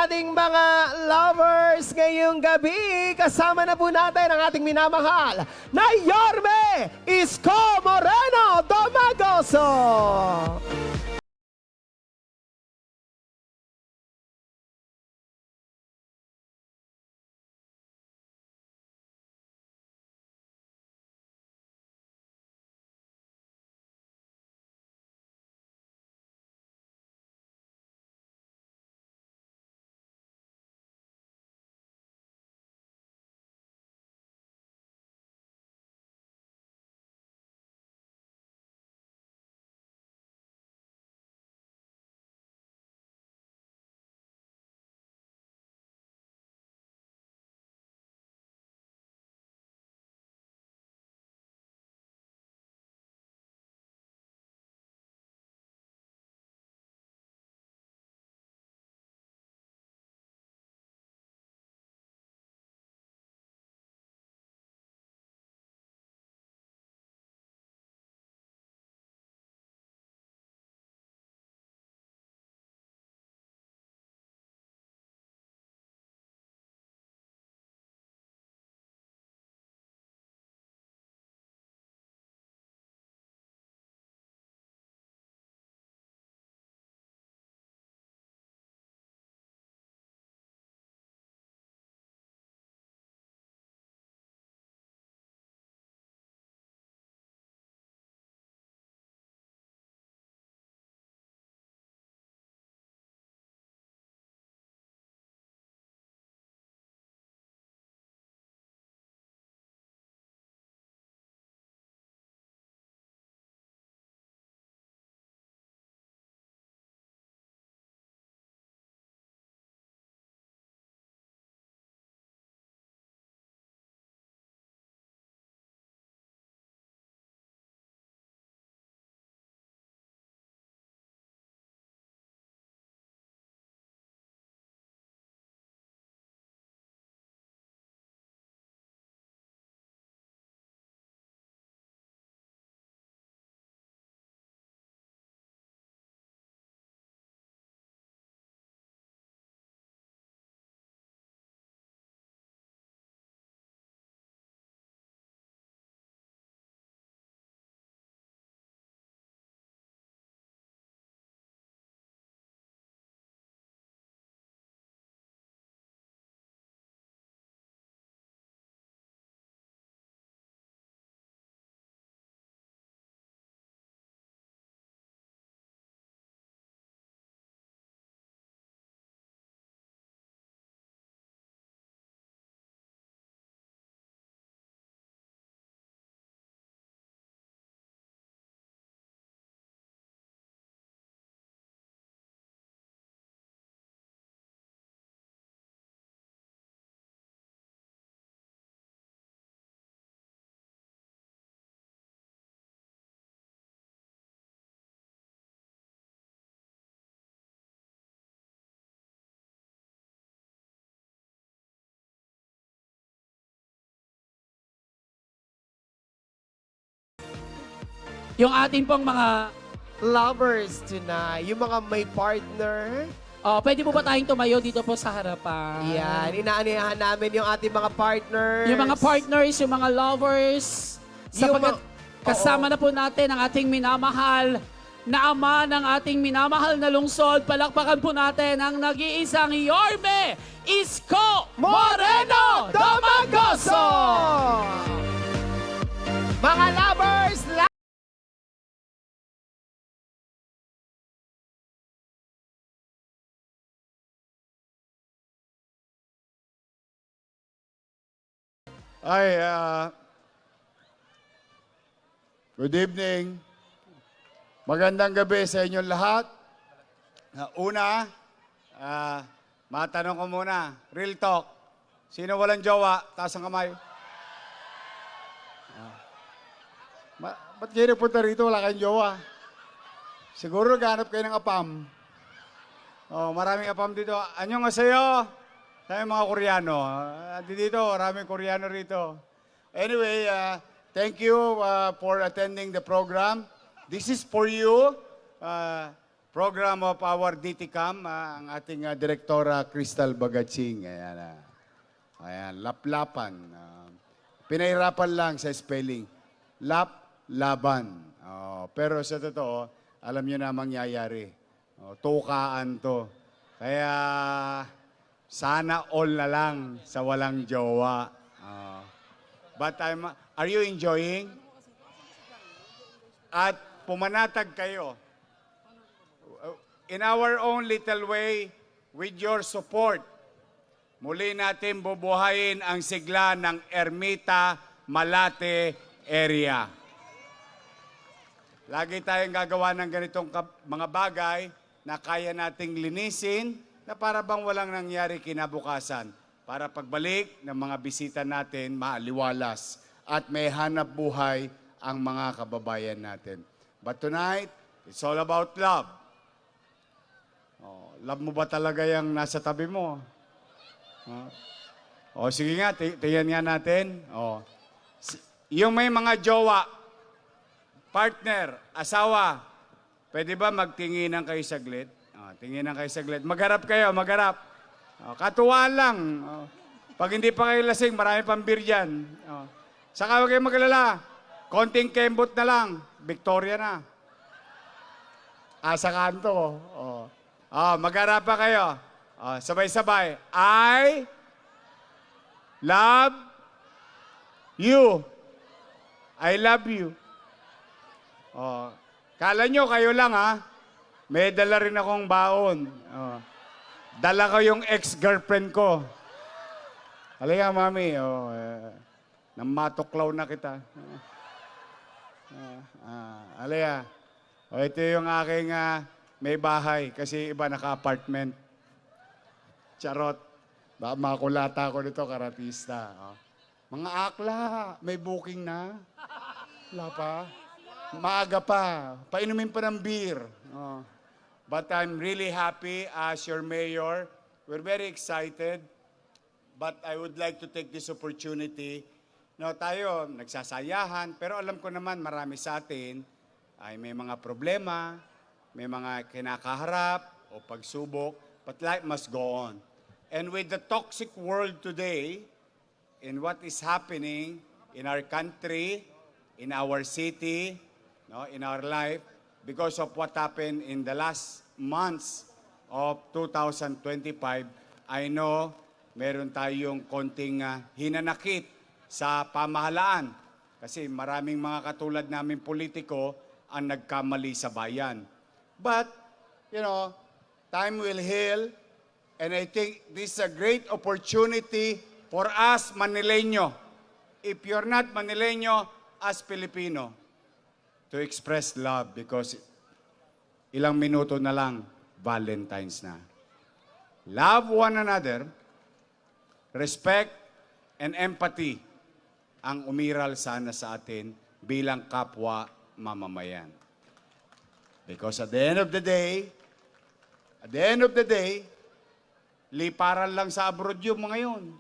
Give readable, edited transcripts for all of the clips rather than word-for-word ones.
ating mga lovers ngayong gabi. Kasama na po natin ang ating minamahal na Yorme Isko Moreno Domagoso. Yung ating pong mga, Lovers tonight, yung mga may partner. pwede po ba tayong tumayo dito po sa harapan? Yan, inaanihan namin yung ating mga partners. Yung mga partners, yung mga lovers, sapagkat kasama na po natin ang ating minamahal na ama ng ating minamahal na lungsod. Palakpakan po natin ang nag-iisang Yorme Isko Moreno Domagoso! Mga lovers, Ay, good evening. Magandang gabi sa inyong lahat. Una, matanong ko muna, real talk. Sino walang jowa? Taas ang kamay. Ba't kayo nagpunta rito? Wala kayong jowa. Siguro naghanap kayo ng apam. Oh, maraming apam dito. Anyong asayo? Sa mga Koreano. Dito, maraming Koreano rito. Anyway, thank you for attending the program. This is for you. program of our DTCAM, ang ating Direktora Crystal Bagatsing. Ayan, ayan, laplapan. Pinahirapan lang sa spelling. Laban. Pero sa totoo, alam nyo na mangyayari. Tukaan to. Kaya sana all na lang sa walang jowa. But are you enjoying? At pumanatag kayo. In our own little way, with your support, muli natin bubuhayin ang sigla ng Ermita, Malate area. Lagi tayong gagawa ng ganitong mga bagay na kaya nating linisin na para bang walang nangyari kinabukasan. Para pagbalik ng mga bisita natin, maaliwalas at may hanap buhay ang mga kababayan natin. But tonight, it's all about love. Love mo ba talaga yung nasa tabi mo? Sige nga, tingnan nga natin. Yung may mga jowa, partner, asawa, pwede ba magtinginan kayo saglit? Tinginan kayo saglit. Magharap kayo, magharap. Katuwaan lang. Pag hindi pa kayo lasing, marami pang beer dyan. Saka huwag kayong magalala. Konting kembot na lang. Victoria na. Sa kanto. Magharap pa kayo. Sabay-sabay. I love you. I love you. Kala nyo kayo lang ha. May dala rin akong baon. Dala ko yung ex-girlfriend ko. Halika, mami. Namatuklaw na kita. Halika. Ito yung aking may bahay kasi iba naka-apartment. Charot. Baka makulata ko nito, karatista. Mga akla, may booking na. Wala pa. Maaga pa. Painumin pa ng beer. But I'm really happy as your mayor. We're very excited. But I would like to take this opportunity. Tayo, nagsasayahan. Pero alam ko naman, marami sa atin ay may mga problema, may mga kinakaharap o pagsubok, but life must go on. And with the toxic world today, in what is happening in our country, in our city, in our life, because of what happened in the last months of 2025, I know meron tayong konting hinanakit sa pamahalaan. Kasi maraming mga katulad namin politiko ang nagkamali sa bayan. But, time will heal. And I think this is a great opportunity for us Manileño. If you're not Manileño, as Filipino, to express love because ilang minuto na lang, Valentine's na. Love one another, respect and empathy ang umiral sana sa atin bilang kapwa mamamayan. Because at the end of the day, liparan lang sa abroad yung mga yun.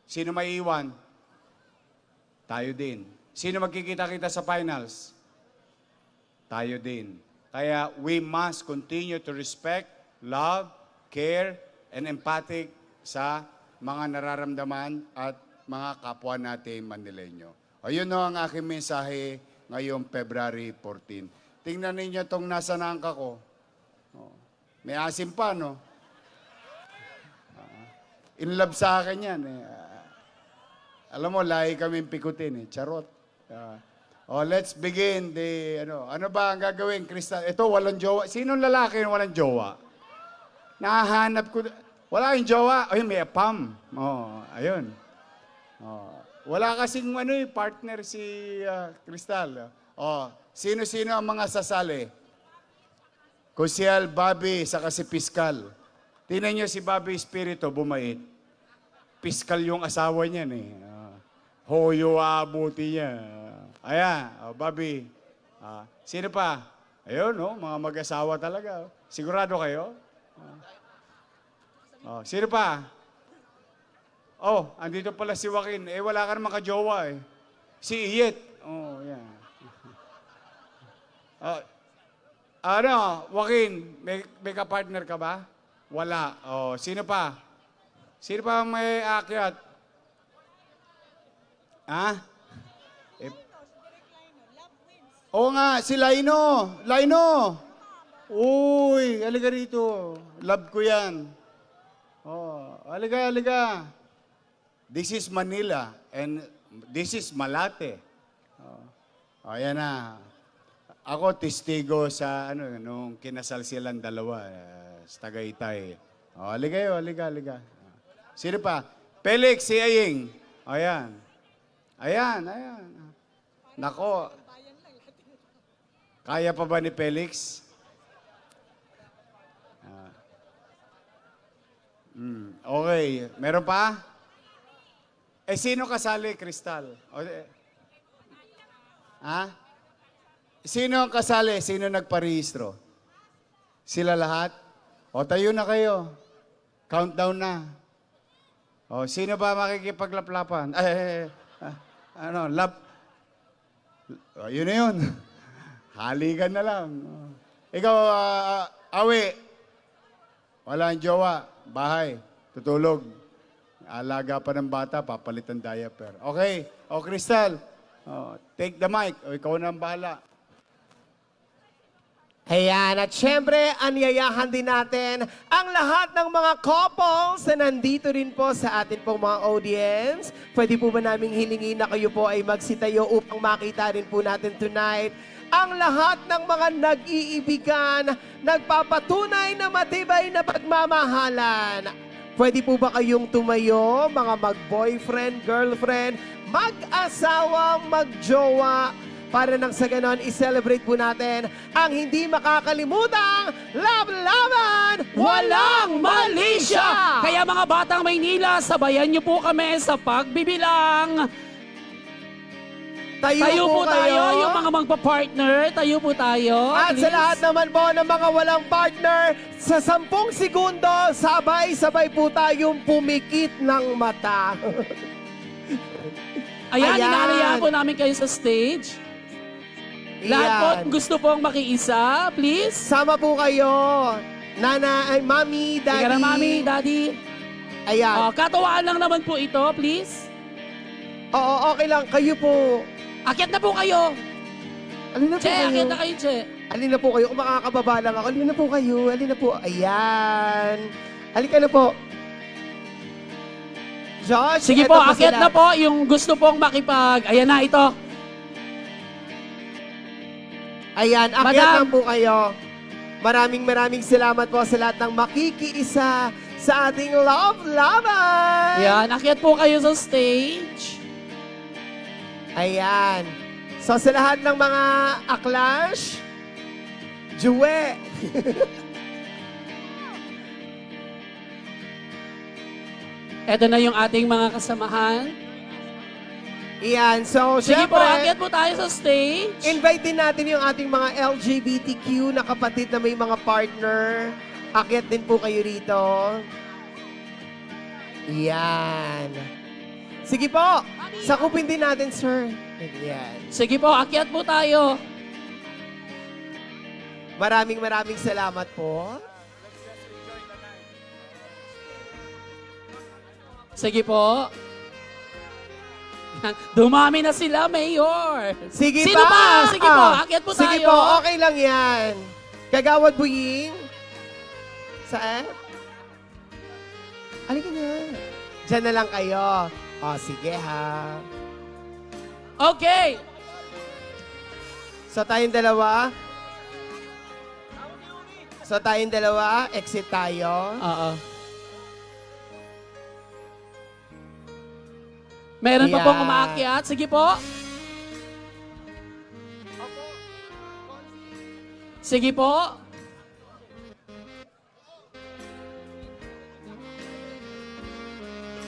Sino may iwan? Tayo din. Sino magkikita-kita sa finals? Tayo din. Kaya we must continue to respect, love, care, and empathic sa mga nararamdaman at mga kapwa natin Manileño. Ayun ang aking mensahe ngayong February 14. Tingnan ninyo itong nasa nangka ko. May asim pa, no? In love sa akin yan. Alam mo, lahi kaming pikutin. Charot. Let's begin the, ano ba ang gagawin, Crystal? Ito, walang jowa. Sinong lalaki yung walang jowa? Nahanap ko. Wala yung jowa. Ay, may apam. Ayun. Wala kasing partner si Crystal. Sino-sino ang mga sasali? Kusyal, Bobby, saka si Piskal. Tingnan niyo si Bobby Espiritu, bumait. Piskal yung asawa niyan eh. Hoyo abuti niya. Ayan, Bobby. Sino pa? Ayun, mga mag-asawa talaga. Sigurado kayo? Sino pa? Andito pala si Joaquin. Wala ka naman kajowa eh. Si Iyet. Yan. Joaquin, may ka-partner ka ba? Wala. Oh, sino pa? Sino pa ang may akyat? Ha? Eh, Oo nga, si Laino. Laino! Uy, halika rito. Love ko yan. Oh, halika, halika. This is Manila and this is Malate. Oh, ayan na. Ako testigo sa nung kinasal silang dalawa sa Tagaytay. Oh, halika yo, halika, halika. Sino pa? Felix, si Aying. Ayan. Ayan, ayan. Nako. Kaya pa ba ni Felix? Okay. Meron pa? Sino kasali, Crystal? Ha? Sino ang kasali? Sino nagparehistro? Sila lahat? O, tayo na kayo. Countdown na. O, sino ba makikipaglaplapan? Lap. O, yun na yun. Halikan na lang. Ikaw, Awi. Walang jowa. Bahay. Tutulog. Alaga pa ng bata, papalitan diaper. Okay. O, Crystal. Take the mic. O, ikaw na ang bahala. Ayan, at syempre, anyayahan din natin ang lahat ng mga couples na nandito rin po sa atin pong mga audience. Pwede po ba naming hilingin na kayo po ay magsitayo upang makita rin po natin tonight ang lahat ng mga nag-iibigan, nagpapatunay na matibay na pagmamahalan. Pwede po ba kayong tumayo, mga mag-boyfriend, girlfriend, mag-asawa, mag-jowa, para nang sa ganon, i-celebrate po natin ang hindi makakalimutang Love-Laban Walang Malisya! Kaya mga batang Maynila, sabayan niyo po kami sa pagbibilang. Tayo po tayo, yung mga magpa-partner, tayo po tayo. At sa please. lahat naman po ng mga walang partner, sa 10 segundo, sabay-sabay po tayong pumikit ng mata. Ayan, Ayan. inaalayan po namin kayo sa stage. Lahat po Iyan. gusto pong makiisa, please. Sama po kayo. Nana, ay, mami, daddy. Teka na, mami, daddy. Ayan. Katawaan lang naman po ito, please. Oo, okay lang. Kayo po. Akyat na po kayo. Alin na po Che, kayo? akyat na kayo, Che. Alin na po kayo? Kung makakababa lang ako. Alin na po kayo? Alin na po? Ayan. Halika na po. Josh, Sige eto po, akyat sila. na po yung gusto pong makipag. Ayan na, ito. Ayan, akyat Madam. lang po kayo. Maraming salamat po sa lahat ng makikiisa sa ating Love-Laban. Ayan, akyat po kayo sa stage. Ayan. So sa lahat ng mga aklash, Jue. Ito na yung ating mga kasamahan. Ayan, so Sige po, syempre, akyat po tayo sa stage. invite din natin yung ating mga LGBTQ na kapatid na may mga partner. Akyat din po kayo rito. Yan. Sige po, sakupin din natin, sir. Yan. Sige po, akyat po tayo. Maraming salamat po. Sige po. Dumami na sila, Mayor. Sige Sino pa? pa? Sige po, akyat po Sige tayo. po, okay lang yan. Kagawad Buying. Saan? Halika na. Diyan na lang kayo. O, sige ha. Okay. So tayong dalawa. Exit tayo. Oo. Meron pa Ayan. pong umaakyat. Sige po. Sige po.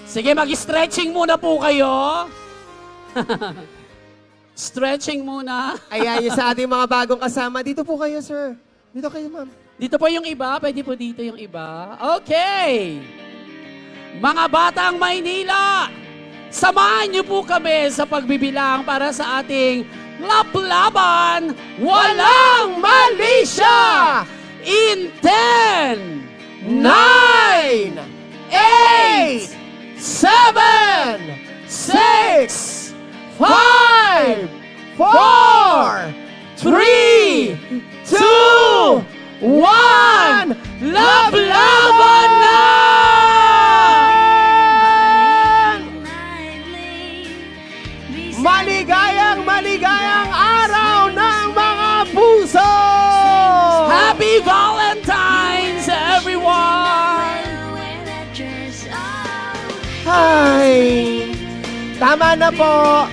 Sige, mag-stretching muna po kayo. Stretching muna. Ayan, yung sa ating mga bagong kasama. Dito po kayo, sir. Dito kayo, ma'am. Dito po yung iba. Pwede po dito yung iba. Okay. Mga batang Maynila, samahan niyo po kami sa pagbibilang para sa ating laplaban, walang malisya! In 10, 9, 8, 7, 6, 5, 4, 3, 2, 1, Lablaban na! Maligayang araw ng mga puso! Happy Valentine's, everyone! Hi! Tama na po.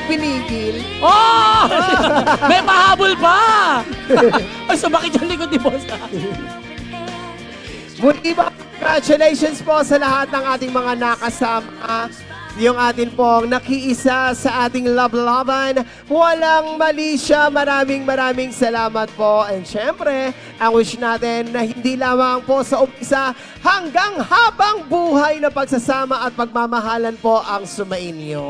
Pinigil. Oh! May pahabol pa! Ay, sumakit yung likod ni Boss. Muli ba, congratulations po sa lahat ng ating mga nakasama. Yung atin pong nakiisa sa ating Lablaban. Walang mali siya. Maraming salamat po. And syempre, ang wish natin na hindi lamang po sa umpisa hanggang habang buhay na pagsasama at pagmamahalan po ang sumainyo.